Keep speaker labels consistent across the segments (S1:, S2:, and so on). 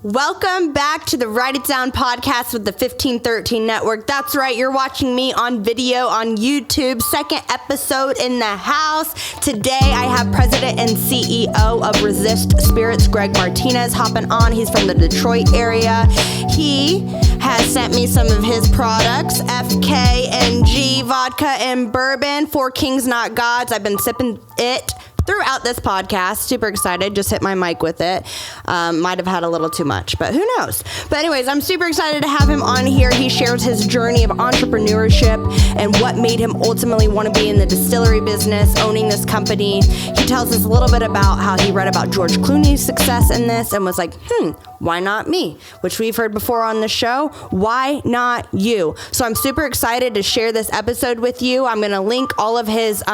S1: Welcome back to the Write It Down podcast with the 1513 Network. That's right, you're watching me on video on YouTube. Second episode in the house. Today I have President and CEO of Resist Spirits, Greg Martinez, hopping on. He's from the Detroit area. He has sent me some of his products, FKNG Vodka and Bourbon, Four Kings Not Gods. I've been sipping it throughout this podcast. Super excited. Just hit my mic with it. Might have had a little too much, but who knows? But anyways, I'm super excited to have him on here. He shares his journey of entrepreneurship and what made him ultimately want to be in the distillery business, owning this company. He tells us a little bit about how he read about George Clooney's success in this and was like, why not me? Which we've heard before on the show. Why not you? So I'm super excited to share this episode with you. I'm going to link all of his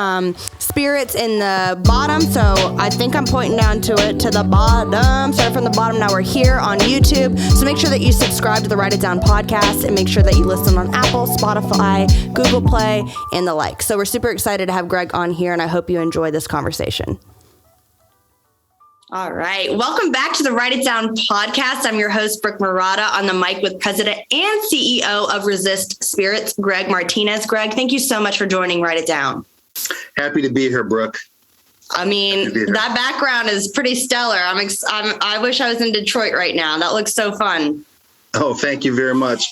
S1: spirits in the bottom. So I think I'm pointing down to the bottom. Started from the bottom. Now we're here on YouTube. So make sure that you subscribe to the Write It Down podcast and make sure that you listen on Apple, Spotify, Google Play, and the like. So we're super excited to have Greg on here, and I hope you enjoy this conversation. All right. Welcome back to the Write It Down podcast. I'm your host, Brooke Murata, on the mic with President and CEO of Resist Spirits, Greg Martinez. Greg, thank you so much for joining Write It Down.
S2: Happy to be here, Brooke.
S1: I mean, that background is pretty stellar. I wish I was in Detroit right now. That looks so fun.
S2: Oh, thank you very much.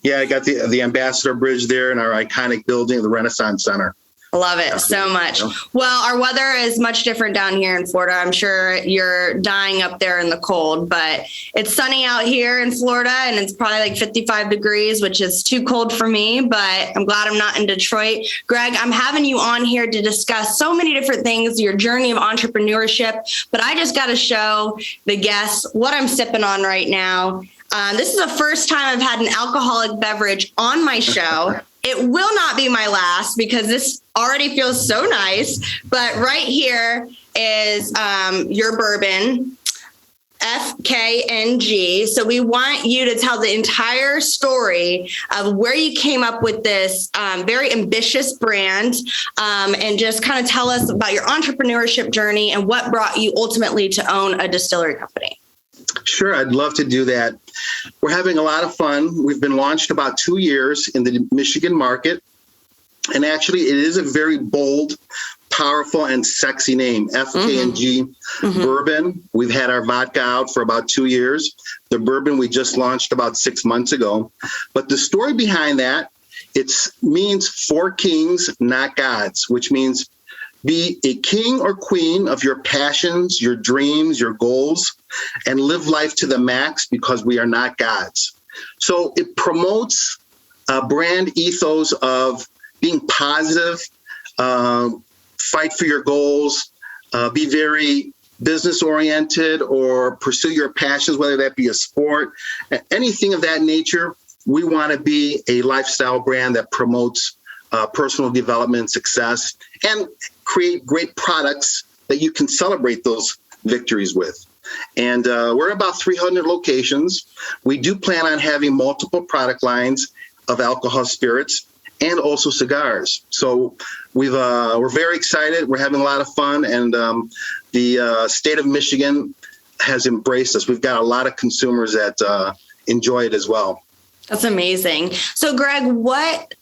S2: Yeah, I got the Ambassador Bridge there and our iconic building, the Renaissance Center.
S1: Love it so much. Well, our weather is much different down here in Florida. I'm sure you're dying up there in the cold, but it's sunny out here in Florida and it's probably like 55 degrees, which is too cold for me, but I'm glad I'm not in Detroit. Greg, I'm having you on here to discuss so many different things, your journey of entrepreneurship, but I just got to show the guests what I'm sipping on right now. This is the first time I've had an alcoholic beverage on my show. It will not be my last because this already feels so nice. But right here is your bourbon, FKNG. So we want you to tell the entire story of where you came up with this very ambitious brand, and just kind of tell us about your entrepreneurship journey and what brought you ultimately to own a distillery company.
S2: Sure, I'd love to do that. We're having a lot of fun. We've been launched about 2 years in the Michigan market. And actually, it is a very bold, powerful, and sexy name, FKNG Bourbon. We've had our vodka out for about 2 years. The bourbon we just launched about 6 months ago. But the story behind that, it means four kings, not gods, which means be a king or queen of your passions, your dreams, your goals, and live life to the max because we are not gods. So it promotes a brand ethos of being positive, fight for your goals, be very business oriented or pursue your passions, whether that be a sport, anything of that nature. We want to be a lifestyle brand that promotes personal development, success, and create great products that you can celebrate those victories with. And we're about 300 locations. We do plan on having multiple product lines of alcohol spirits and also cigars. So we're very excited. We're having a lot of fun, and the state of Michigan has embraced us. We've got a lot of consumers that enjoy it as well.
S1: That's amazing. So, Greg, what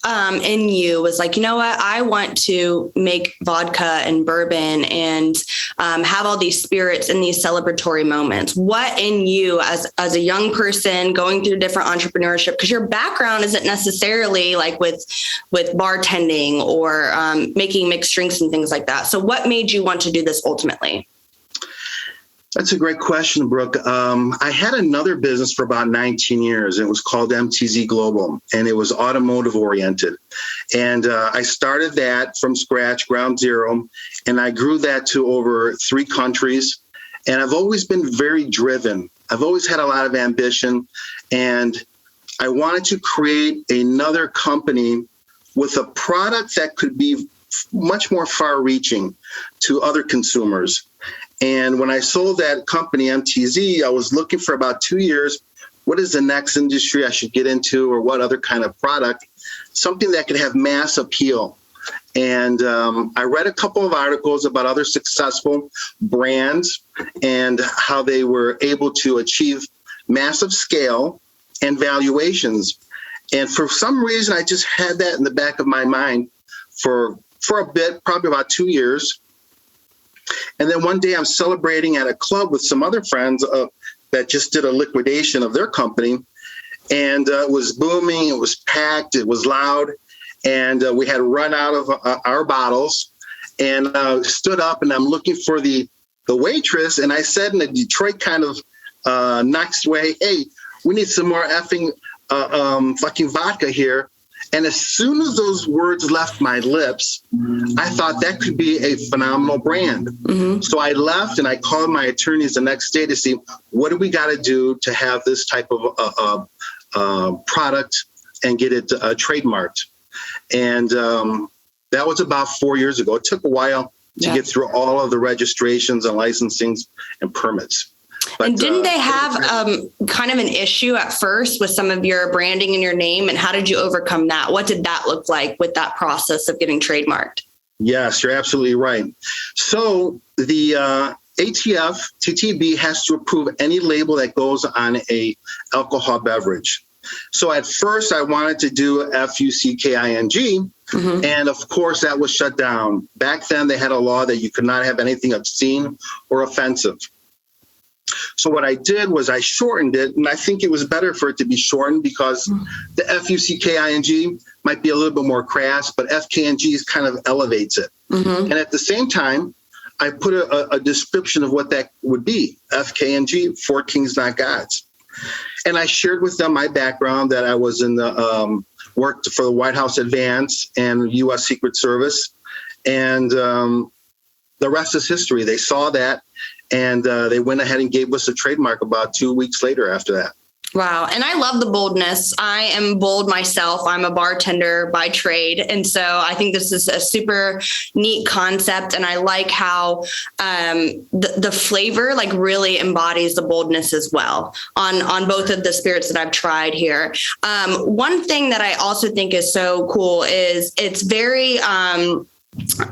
S1: in you was like, you know what, I want to make vodka and bourbon and have all these spirits in these celebratory moments? What in you as a young person going through different entrepreneurship, because your background isn't necessarily like with bartending or making mixed drinks and things like that. So what made you want to do this ultimately?
S2: That's a great question, Brooke. I had another business for about 19 years. It was called MTZ Global, and it was automotive oriented. And I started that from scratch, ground zero, and I grew that to over 3 countries. And I've always been very driven. I've always had a lot of ambition, and I wanted to create another company with a product that could be much more far-reaching to other consumers. And when I sold that company, MTZ, I was looking for about 2 years. What is the next industry I should get into, or what other kind of product? Something that could have mass appeal. And I read a couple of articles about other successful brands and how they were able to achieve massive scale and valuations. And for some reason, I just had that in the back of my mind for a bit, probably about 2 years. And then one day I'm celebrating at a club with some other friends that just did a liquidation of their company. And it was booming, it was packed, it was loud. And we had run out of our bottles, and stood up, and I'm looking for the waitress. And I said in a Detroit kind of next way, hey, we need some more effing fucking vodka here. And as soon as those words left my lips, I thought that could be a phenomenal brand. Mm-hmm. So I left and I called my attorneys the next day to see what do we got to do to have this type of product and get it trademarked. And that was about 4 years ago. It took a while to get through all of the registrations and licensings and permits. But,
S1: and didn't they have kind of an issue at first with some of your branding and your name? And how did you overcome that? What did that look like with that process of getting trademarked?
S2: Yes, you're absolutely right. So the ATF, TTB has to approve any label that goes on a alcohol beverage. So at first I wanted to do FUCKING, mm-hmm. and of course that was shut down. Back then they had a law that you could not have anything obscene or offensive. So what I did was I shortened it, and I think it was better for it to be shortened because the FUCKING might be a little bit more crass, but FKNG kind of elevates it. Mm-hmm. And at the same time, I put a description of what that would be, FKNG, For Kings Not Gods. And I shared with them my background, that I was in the worked for the White House Advance and U.S. Secret Service. And the rest is history. They saw that, and they went ahead and gave us a trademark about 2 weeks later after that.
S1: Wow. And I love the boldness. I am bold myself. I'm a bartender by trade. And so I think this is a super neat concept. And I like how the flavor like really embodies the boldness as well on both of the spirits that I've tried here. One thing that I also think is so cool is it's very...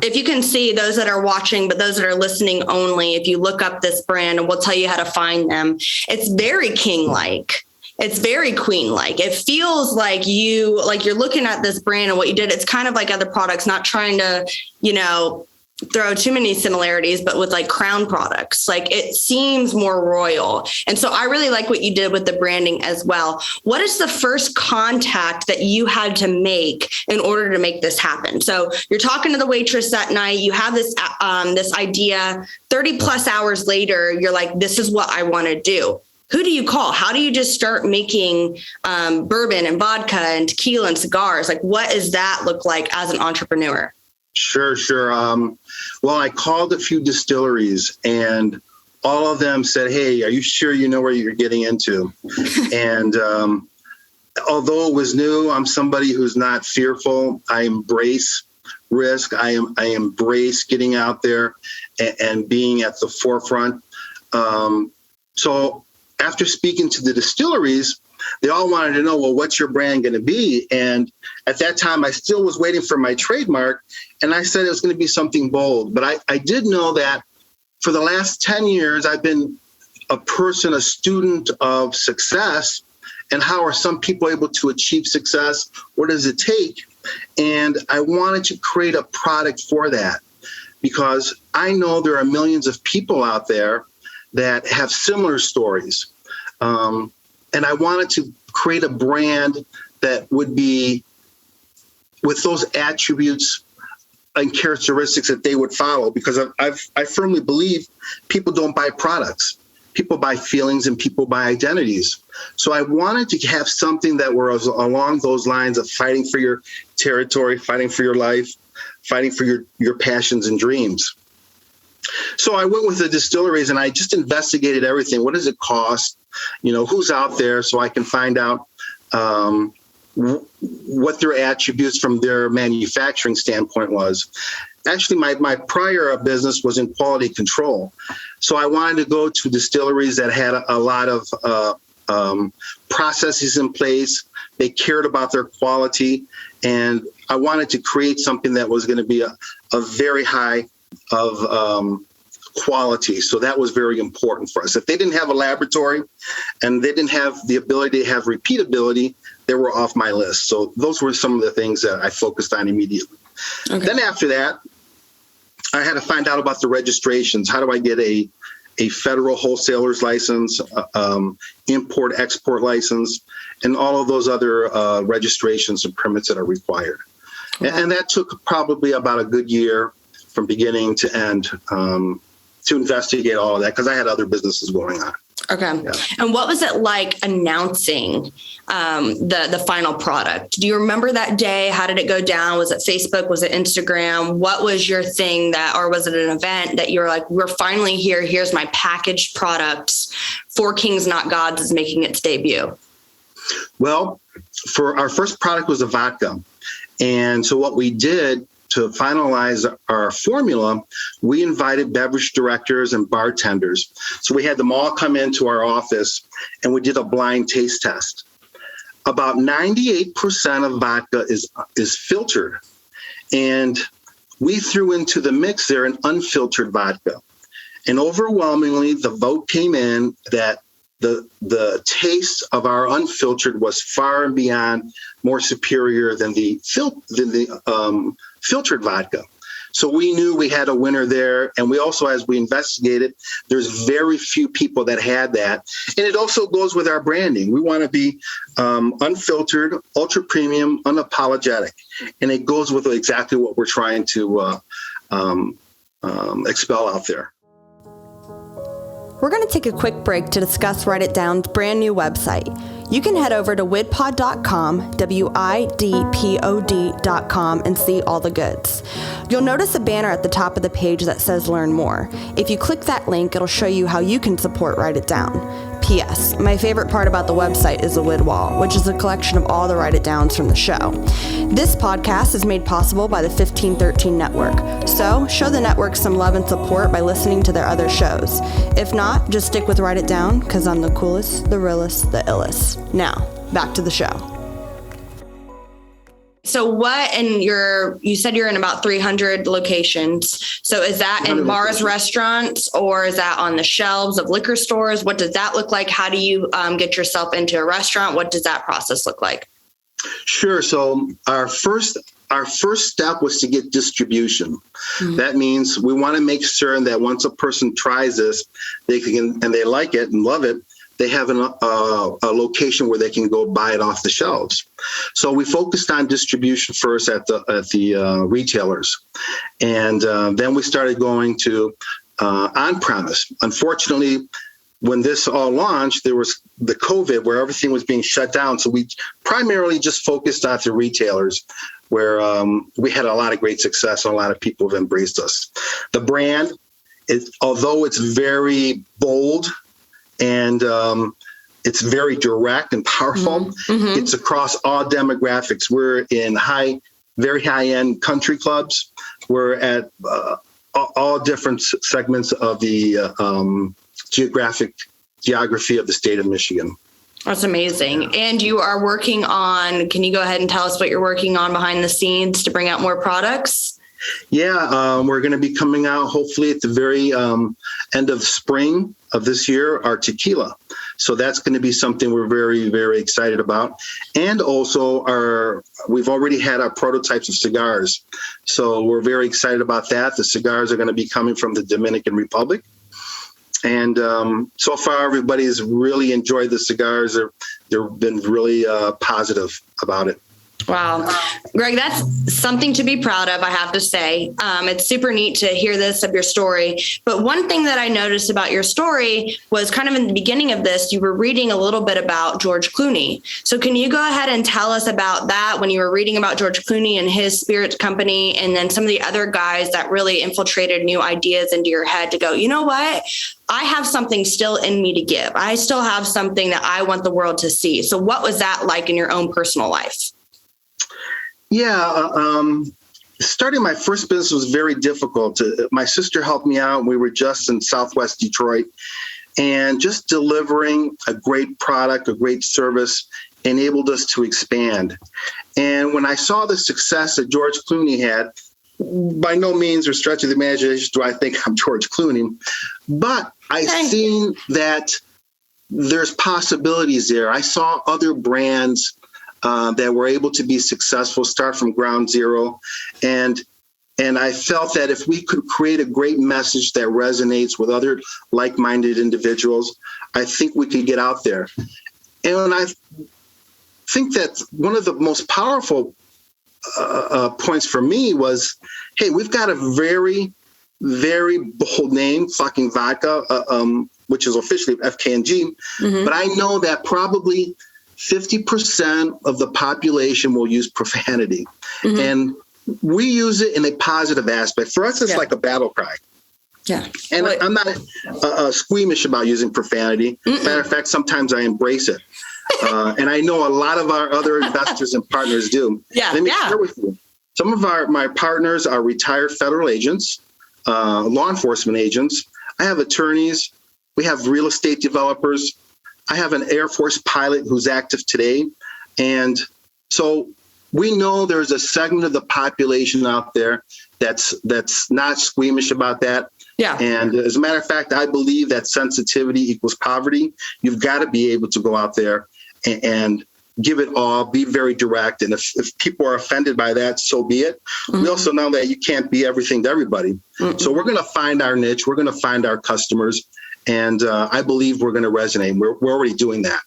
S1: if you can see, those that are watching, but those that are listening only, if you look up this brand, and we'll tell you how to find them, it's very king-like. It's very queen-like. It feels like you're looking at this brand and what you did. It's kind of like other products, not trying to, throw too many similarities, but with like crown products, like it seems more royal. And so I really like what you did with the branding as well. What is the first contact that you had to make in order to make this happen? So you're talking to the waitress that night, you have this idea, 30 plus hours later, you're like, this is what I want to do. Who do you call? How do you just start making bourbon and vodka and tequila and cigars? Like, what does that look like as an entrepreneur?
S2: Sure. Well, I called a few distilleries, and all of them said, hey, are you sure you know where you're getting into? And although it was new, I'm somebody who's not fearful. I embrace risk. I embrace getting out there and being at the forefront. So after speaking to the distilleries, they all wanted to know, well, what's your brand going to be? And at that time, I still was waiting for my trademark. And I said it was going to be something bold. But I did know that for the last 10 years, I've been a student of success. And how are some people able to achieve success? What does it take? And I wanted to create a product for that, because I know there are millions of people out there that have similar stories. And I wanted to create a brand that would be with those attributes and characteristics that they would follow, because I firmly believe people don't buy products. People buy feelings and people buy identities. So I wanted to have something that was along those lines of fighting for your territory, fighting for your life, fighting for your passions and dreams. So I went with the distilleries and I just investigated everything. What does it cost? Who's out there, so I can find out what their attributes from their manufacturing standpoint was. Actually, my prior business was in quality control. So I wanted to go to distilleries that had a lot of processes in place. They cared about their quality. And I wanted to create something that was going to be a very high of quality. So that was very important for us. If they didn't have a laboratory and they didn't have the ability to have repeatability, they were off my list. So those were some of the things that I focused on immediately. Okay. Then after that, I had to find out about the registrations. How do I get a federal wholesaler's license, import-export license, and all of those other registrations and permits that are required. Okay. And that took probably about a good year from beginning to end to investigate all of that, because I had other businesses going on.
S1: Okay. Yeah. And what was it like announcing the final product? Do you remember that day? How did it go down? Was it Facebook? Was it Instagram? What was your thing or was it an event that you were like, we're finally here. Here's my packaged products. Four Kings Not Gods is making its debut.
S2: Well, for our first product was a vodka. And so what we did to finalize our formula, we invited beverage directors and bartenders. So we had them all come into our office and we did a blind taste test. About 98% of vodka is filtered. And we threw into the mix there an unfiltered vodka. And overwhelmingly, the vote came in that the taste of our unfiltered was far and beyond more superior than the filtered vodka. So we knew we had a winner there. And we also, as we investigated, there's very few people that had that. And it also goes with our branding. We want to be unfiltered, ultra premium, unapologetic. And it goes with exactly what we're trying to expel out there.
S1: We're going to take a quick break to discuss Write It Down's brand new website. You can head over to widpod.com, widpod.com, and see all the goods. You'll notice a banner at the top of the page that says Learn More. If you click that link, it'll show you how you can support Write It Down. P.S. My favorite part about the website is the lid wall, which is a collection of all the Write It Downs from the show. This podcast is made possible by the 1513 Network, so show the network some love and support by listening to their other shows. If not, just stick with Write It Down, because I'm the coolest, the realest, the illest. Now, back to the show. So you said you're in about 300 locations. So is that in bars, restaurants, or is that on the shelves of liquor stores? What does that look like? How do you get yourself into a restaurant? What does that process look like?
S2: Sure. So our first step was to get distribution. Mm-hmm. That means we want to make sure that once a person tries this, they like it and love it, they have a location where they can go buy it off the shelves. So we focused on distribution first at the retailers. And then we started going to on-premise. Unfortunately, when this all launched, there was the COVID where everything was being shut down. So we primarily just focused on the retailers, where we had a lot of great success and a lot of people have embraced us. The brand, although it's very bold, and it's very direct and powerful. Mm-hmm. It's across all demographics. We're in very high-end country clubs. We're at all different segments of the geography of the state of Michigan.
S1: That's amazing. Yeah. And you are working on, can you go ahead and tell us what you're working on behind the scenes to bring out more products?
S2: Yeah, we're going to be coming out hopefully at the very end of spring of this year, our tequila. So that's going to be something we're very, very excited about. And also we've already had our prototypes of cigars. So we're very excited about that. The cigars are going to be coming from the Dominican Republic. And so far, everybody's really enjoyed the cigars. They've been really positive about it.
S1: Wow. Greg, that's something to be proud of, I have to say. It's super neat to hear this of your story. But one thing that I noticed about your story was kind of in the beginning of this, you were reading a little bit about George Clooney. So can you go ahead and tell us about that when you were reading about George Clooney and his spirits company, and then some of the other guys that really infiltrated new ideas into your head to go, you know what? I have something still in me to give. I still have something that I want the world to see. So what was that like in your own personal life?
S2: Yeah, starting my first business was very difficult. My sister helped me out. We were just in Southwest Detroit, and just delivering a great product, a great service enabled us to expand. And when I saw the success that George Clooney had, by no means or stretch of the imagination do I think I'm George Clooney, but I've seen that there's possibilities there. I saw other brands that were able to be successful, start from ground zero. And I felt that if we could create a great message that resonates with other like-minded individuals, I think we could get out there. And I think that one of the most powerful points for me was, hey, we've got a very, very bold name, fucking vodka, which is officially FKNG. But I know that probably 50% of the population will use profanity. And we use it in a positive aspect. For us, it's like a battle cry. And I'm not squeamish about using profanity. Matter of fact, sometimes I embrace it. And I know a lot of our other investors and partners do. Let me share with you. Some of my partners are retired federal agents, law enforcement agents. I have attorneys. We have real estate developers. I have an Air Force pilot who's active today. And so we know there's a segment of the population out there that's not squeamish about that. And as a matter of fact, I believe that sensitivity equals poverty. You've got to be able to go out there and give it all, be very direct. And if people are offended by that, so be it. We also know that you can't be everything to everybody. So we're going to find our niche. We're going to find our customers. And I believe we're going to resonate. We're already doing that.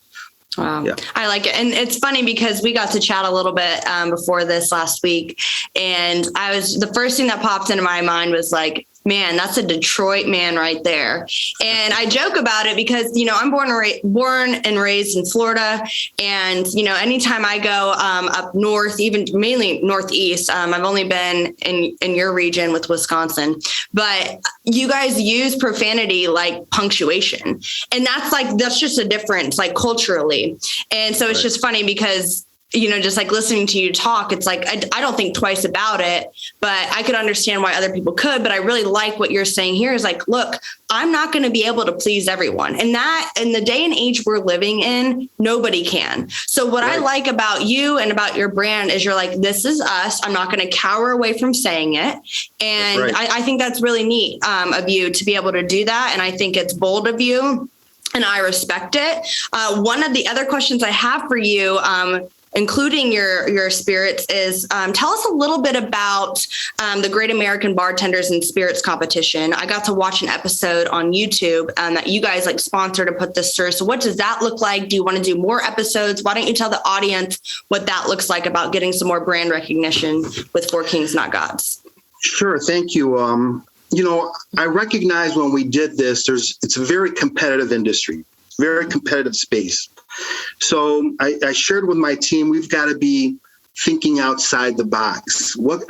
S1: Wow. I like it. And it's funny because we got to chat a little bit before this last week. And the first thing that popped into my mind was like, man, that's a Detroit man right there. And I joke about it because, I'm born and raised in Florida. And, anytime I go up north, even mainly northeast, I've only been in your region with Wisconsin, but you guys use profanity like punctuation. And that's just a difference, like culturally. And so it's just funny because just like listening to you talk, it's like, I don't think twice about it, but I could understand why other people could. But I really like what you're saying here is like, look, I'm not going to be able to please everyone. And that in the day and age we're living in, nobody can. So what I like about you and about your brand is you're like, this is us. I'm not going to cower away from saying it. And I think that's really neat of you to be able to do that. And I think it's bold of you and I respect it. One of the other questions I have for you, including your spirits, is tell us a little bit about the Great American Bartenders and Spirits competition. I got to watch an episode on YouTube that you guys sponsored and put this through. So what does that look like? Do you want to do more episodes? Why don't you tell the audience what that looks like about getting some more brand recognition with Four Kings, Not Gods? Sure.
S2: Thank you. I recognize when we did this, it's a very competitive industry, very competitive space. So I shared with my team, we've got to be thinking outside the box. What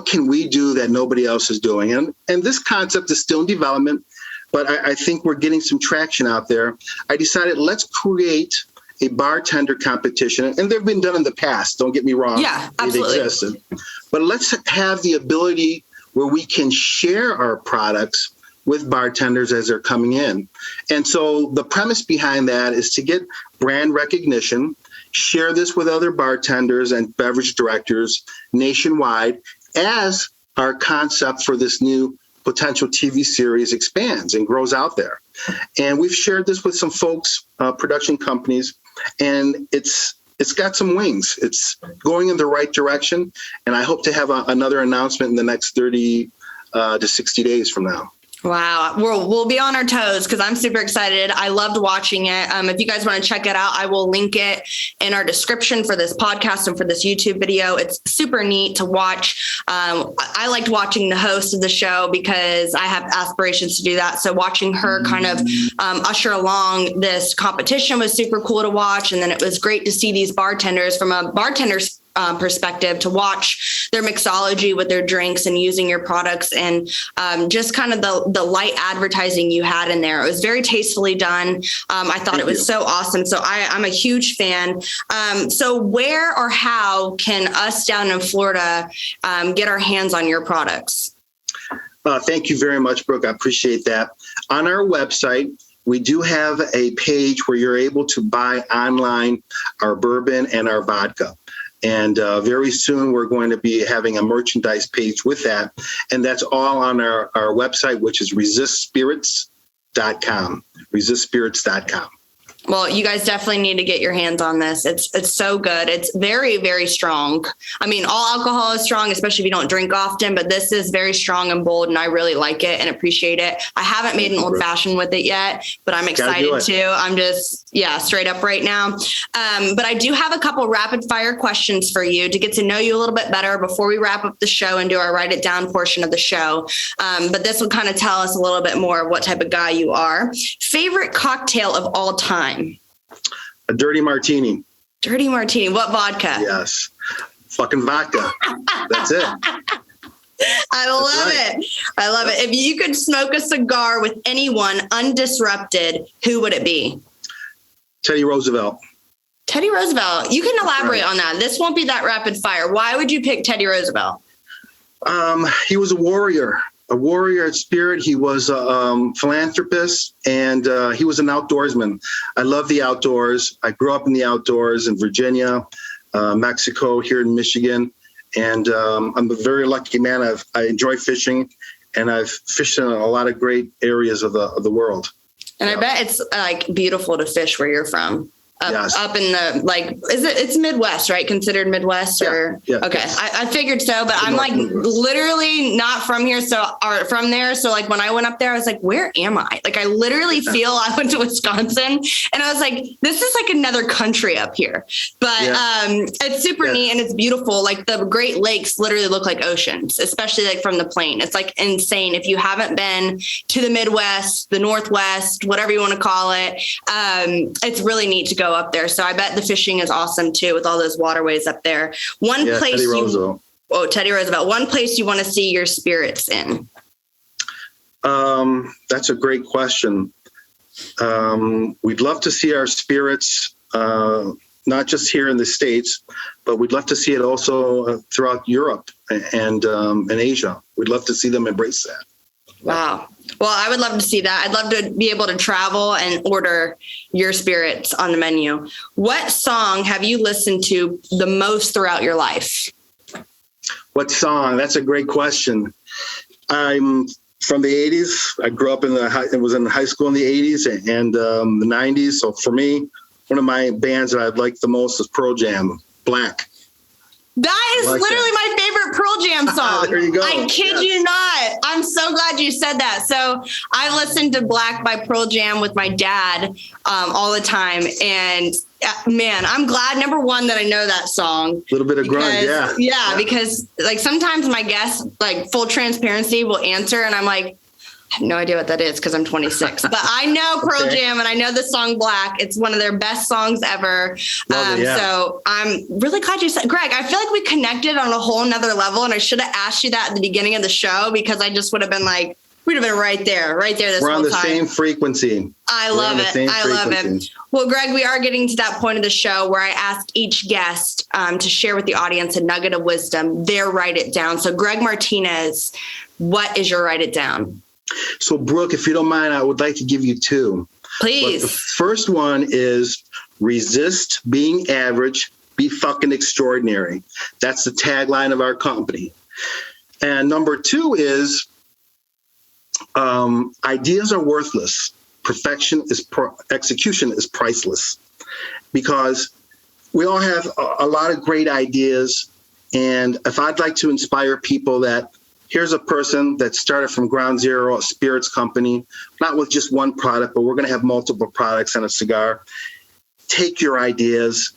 S2: can we do that nobody else is doing? And this concept is still in development, but I think we're getting some traction out there. I decided let's create a bartender competition, and they've been done in the past. Don't get me wrong.
S1: Yeah, absolutely.
S2: It existed. But let's have the ability where we can share our products with bartenders as they're coming in. And so the premise behind that is to get brand recognition, share this with other bartenders and beverage directors nationwide as our concept for this new potential TV series expands and grows out there. And we've shared this with some folks, production companies, and it's got some wings. It's going in the right direction. And I hope to have another announcement in the next 30 to 60 days from now. Wow. We'll be on our toes because I'm super excited. I loved watching it. If you guys want to check it out, I will link it in our description for this podcast and for this YouTube video. It's super neat to watch. I liked watching the host of the show because I have aspirations to do that. So watching her kind of usher along this competition was super cool to watch. And then it was great to see these bartenders from a bartender's perspective to watch their mixology with their drinks and using your products and just kind of the light advertising you had in there. It was very tastefully done. I thought it was so awesome. So I'm a huge fan. So where or how can us down in Florida get our hands on your products? Thank you very much, Brooke. I appreciate that. On our website, we do have a page where you're able to buy online our bourbon and our vodka. And very soon we're going to be having a merchandise page with that. And that's all on our website, which is resistspirits.com. Resistspirits.com.
S1: Well, you guys definitely need to get your hands on this. It's so good. It's very, very strong. I mean, all alcohol is strong, especially if you don't drink often, but this is very strong and bold, and I really like it and appreciate it. I haven't made an old fashioned with it yet, but I'm excited to. I'm just, straight up right now. But I do have a couple rapid fire questions for you to get to know you a little bit better before we wrap up the show and do our write it down portion of the show. But this will kind of tell us a little bit more of what type of guy you are. Favorite cocktail of all time?
S2: A dirty martini.
S1: Dirty martini. What vodka?
S2: Yes. Fucking vodka. That's it.
S1: I love it. I love it. If you could smoke a cigar with anyone undisrupted, who would it be?
S2: Teddy Roosevelt.
S1: Teddy Roosevelt. You can elaborate on that. This won't be that rapid fire. Why would you pick Teddy Roosevelt?
S2: He was a warrior at spirit. He was a philanthropist, and he was an outdoorsman. I love the outdoors. I grew up in the outdoors in Virginia, Mexico, here in Michigan. And I'm a very lucky man. I enjoy fishing, and I've fished in a lot of great areas of the world.
S1: And I bet it's like beautiful to fish where you're from. Up in the, it's Midwest, right? Considered Midwest or?
S2: Yeah.
S1: Okay.
S2: Yes.
S1: I figured so, but I'm like literally not from here. Or from there. So like when I went up there, I was like, where am I? Like, I literally feel I went to Wisconsin and I was like, this is like another country up here, but it's super neat and it's beautiful. Like the Great Lakes literally look like oceans, especially like from the plane. It's like insane. If you haven't been to the Midwest, the Northwest, whatever you want to call it, it's really neat to go up there. So I bet the fishing is awesome too with all those waterways up there. Teddy Roosevelt. One place you want to see your spirits in?
S2: That's a great question. We'd love to see our spirits, not just here in the States, but we'd love to see it also throughout Europe and Asia. We'd love to see them embrace that.
S1: Wow. Well, I would love to see that. I'd love to be able to travel and order your spirits on the menu. What song have you listened to the most throughout your life?
S2: What song? That's a great question. I'm from the 80s. I grew up was in high school in the 80s and the 90s. So for me, one of my bands that I'd like the most is Pearl Jam, Black.
S1: That is literally my favorite Pearl Jam song.
S2: There you go.
S1: I kid you not. I'm so glad you said that. So I listened to Black by Pearl Jam with my dad all the time. And man, I'm glad, number one, that I know that song. A little bit of grunge, yeah. Because like sometimes my guests, like full transparency, will answer and I'm like, I have no idea what that is because I'm 26, but I know Pearl Jam and I know the song Black. It's one of their best songs ever. So I'm really glad you said, Greg, I feel like we connected on a whole nother level. And I should have asked you that at the beginning of the show because I just would have been like, we'd have been right there this whole time. We're on the same frequency. I love it. Well, Greg, we are getting to that point of the show where I ask each guest to share with the audience a nugget of wisdom, their write it down. So Greg Martinez, what is your write it down? So, Brooke, if you don't mind, I would like to give you two. Please. But the first one is resist being average, be fucking extraordinary. That's the tagline of our company. And number two is ideas are worthless. Execution is priceless. Because we all have a lot of great ideas. And if I'd like to inspire people that here's a person that started from ground zero, a spirits company, not with just one product, but we're going to have multiple products and a cigar. Take your ideas,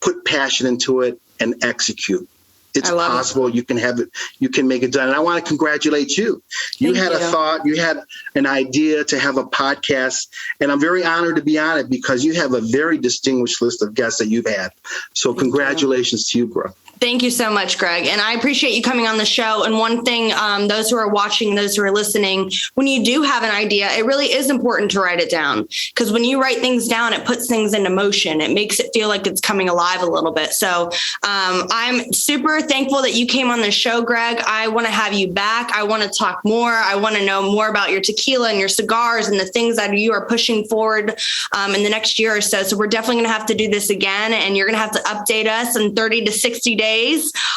S1: put passion into it, and execute. It's possible. You can have it. You can make it done. And I want to congratulate you. You had a thought. You had an idea to have a podcast. And I'm very honored to be on it because you have a very distinguished list of guests that you've had. So congratulations to you, bro. Thank you so much, Greg. And I appreciate you coming on the show. And one thing, those who are watching, those who are listening, when you do have an idea, it really is important to write it down. Because when you write things down, it puts things into motion. It makes it feel like it's coming alive a little bit. So I'm super thankful that you came on the show, Greg. I want to have you back. I want to talk more. I want to know more about your tequila and your cigars and the things that you are pushing forward in the next year or so. So we're definitely going to have to do this again. And you're going to have to update us in 30 to 60 days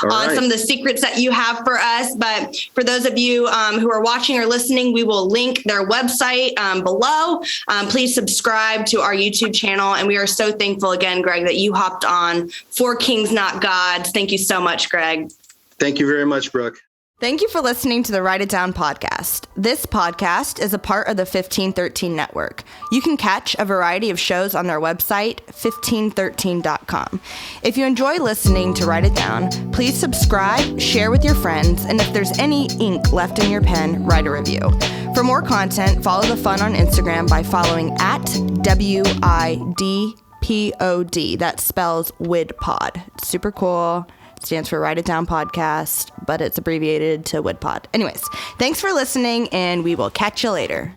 S1: on some of the secrets that you have for us. But for those of you who are watching or listening, we will link their website below. Please subscribe to our YouTube channel. And we are so thankful again, Greg, that you hopped on For Kings Not Gods. Thank you so much, Greg.
S2: Thank you very much, Brooke.
S1: Thank you for listening to the Write It Down podcast. This podcast is a part of the 1513 network. You can catch a variety of shows on their website, 1513.com. If you enjoy listening to Write It Down, please subscribe, share with your friends, and if there's any ink left in your pen, write a review. For more content, follow the fun on Instagram by following at WIDPOD. That spells WIDPOD. It's super cool. Stands for Write It Down Podcast, but it's abbreviated to WIDPOD. Anyways, thanks for listening, and we will catch you later.